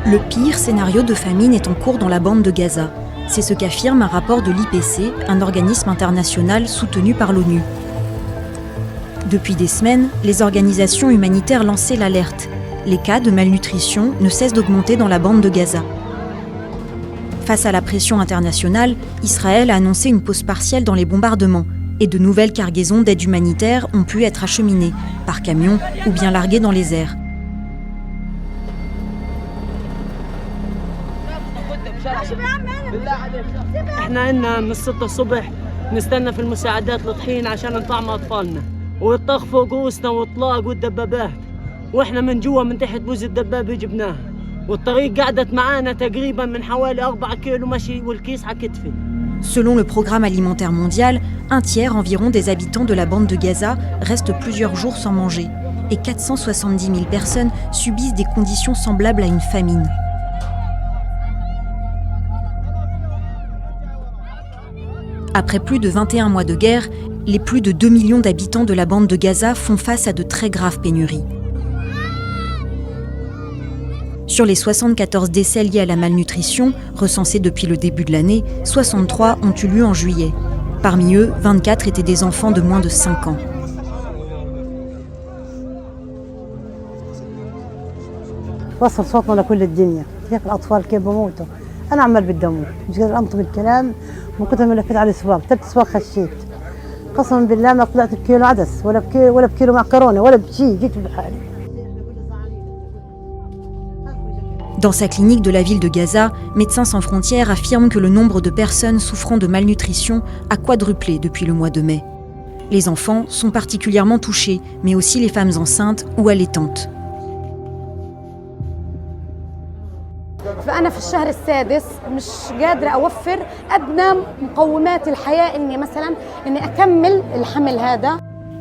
Le pire scénario de famine est en cours dans la bande de Gaza. C'est ce qu'affirme un rapport de l'IPC, un organisme international soutenu par l'ONU. Depuis des semaines, les organisations humanitaires lançaient l'alerte. Les cas de malnutrition ne cessent d'augmenter dans la bande de Gaza. Face à la pression internationale, Israël a annoncé une pause partielle dans les bombardements et de nouvelles cargaisons d'aide humanitaire ont pu être acheminées par camion ou bien larguées dans les airs. احنا عندنا من 6 الصبح نستنى في المساعدات لطحين عشان نطعم اطفالنا والطخ فوق رؤوسنا واطلاق والدبابات واحنا من جوا من تحت بوز الدبابه جبناها والطريق قعدت معانا تقريبا من حوالي 4 كيلو مشي والكيس على كتفي. Selon le Programme alimentaire mondial, un tiers environ des habitants de la bande de Gaza restent plusieurs jours sans manger et 470 000 personnes subissent des conditions semblables à une famine. Après plus de 21 mois de guerre, les plus de 2 millions d'habitants de la bande de Gaza font face à de très graves pénuries. Sur les 74 décès liés à la malnutrition, recensés depuis le début de l'année, 63 ont eu lieu en juillet. Parmi eux, 24 étaient des enfants de moins de 5 ans. وصل صوتنا لكل الدنيا، كيف الأطفال كيف بموتوا، أنا عمال بالدموع، مش قادر أنطق الكلام من كثر ما لفيت على الأسواق، 3 أسواق خشيت. قسما بالله ما طلعت بكيلو عدس ولا بكيلو معكرونة ولا بشيء، جيت بحالي. Dans sa clinique de la ville de Gaza, Médecins sans frontières affirme que le nombre de personnes souffrant de malnutrition a quadruplé depuis le mois de mai. Les enfants sont particulièrement touchés, mais aussi les femmes enceintes ou allaitantes. فأنا في الشهر السادس مش قادرة أوفر أدنى مقومات الحياة إني أكمل الحمل هذا.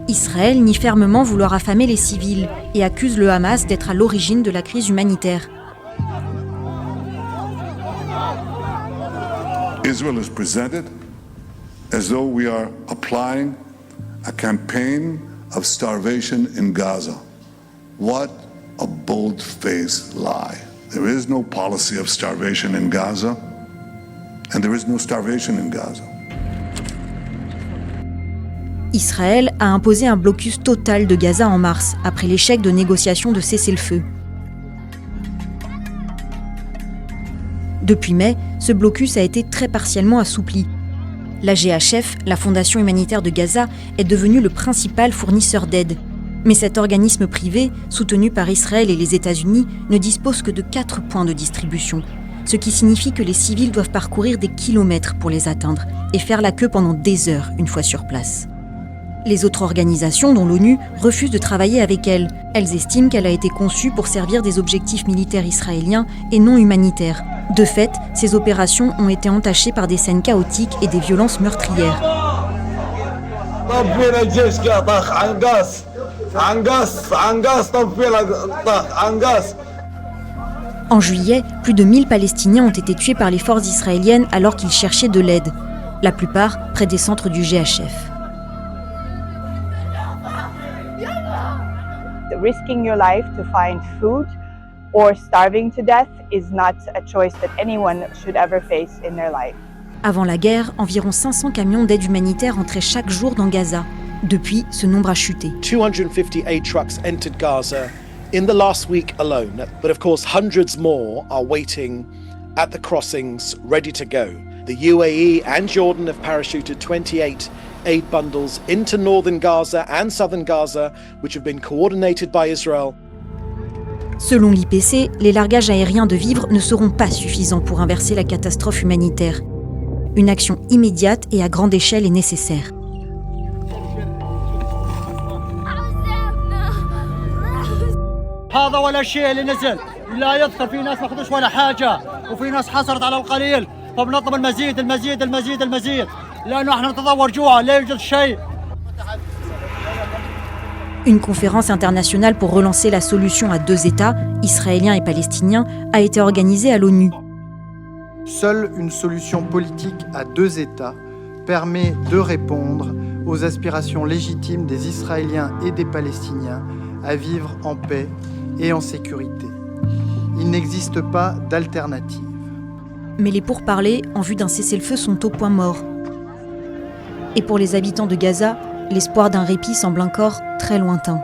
Israël nie fermement vouloir affamer les civils et accuse le Hamas d'être à l'origine de la crise humanitaire. Israel is presented as though we are applying a campaign of starvation in Gaza. What a bold-faced lie. There is no policy of starvation in Gaza, and there is no starvation in Gaza. Israël a imposé un blocus total de Gaza en mars, après l'échec de négociations de cessez-le-feu. Depuis mai, ce blocus a été très partiellement assoupli. La GHF, la Fondation humanitaire de Gaza, est devenue le principal fournisseur d'aide. Mais cet organisme privé, soutenu par Israël et les États-Unis, ne dispose que de 4 points de distribution, ce qui signifie que les civils doivent parcourir des kilomètres pour les atteindre et faire la queue pendant des heures une fois sur place. Les autres organisations, dont l'ONU, refusent de travailler avec elle. Elles estiment qu'elle a été conçue pour servir des objectifs militaires israéliens et non humanitaires. De fait, ces opérations ont été entachées par des scènes chaotiques et des violences meurtrières. En juillet, plus de 1000 Palestiniens ont été tués par les forces israéliennes alors qu'ils cherchaient de l'aide, la plupart près des centres du GHF. Risking your life to find food or starving to death is not a choice that anyone should ever face in their life. Avant la guerre, environ 500 camions d'aide humanitaire entraient chaque jour dans Gaza. Depuis, ce nombre a chuté. 250 aid trucks entered Gaza in the last week alone, but of course hundreds more are waiting at the crossings, ready to go. The UAE and Jordan have parachuted 28 aid bundles into northern Gaza and southern Gaza, which have been coordinated by Israel. Selon l'IPC, les largages aériens de vivres ne seront pas suffisants pour inverser la catastrophe humanitaire. Une action immédiate et à grande échelle est nécessaire. هذا ولا شيء اللي نزل لا يدخل في ناس ما اخذوش ولا حاجه وفي ناس حصلت على القليل فبنطلب المزيد المزيد المزيد المزيد لانه احنا نتضور جوع لا يوجد شيء. Une conférence internationale pour relancer la solution à 2 États, israélien et palestinien, a été organisée à l'ONU. Seule une solution politique à 2 États permet de répondre aux aspirations légitimes des Israéliens et des Palestiniens à vivre en paix et en sécurité. Il n'existe pas d'alternative. Mais les pourparlers en vue d'un cessez-le-feu sont au point mort. Et pour les habitants de Gaza, l'espoir d'un répit semble encore très lointain.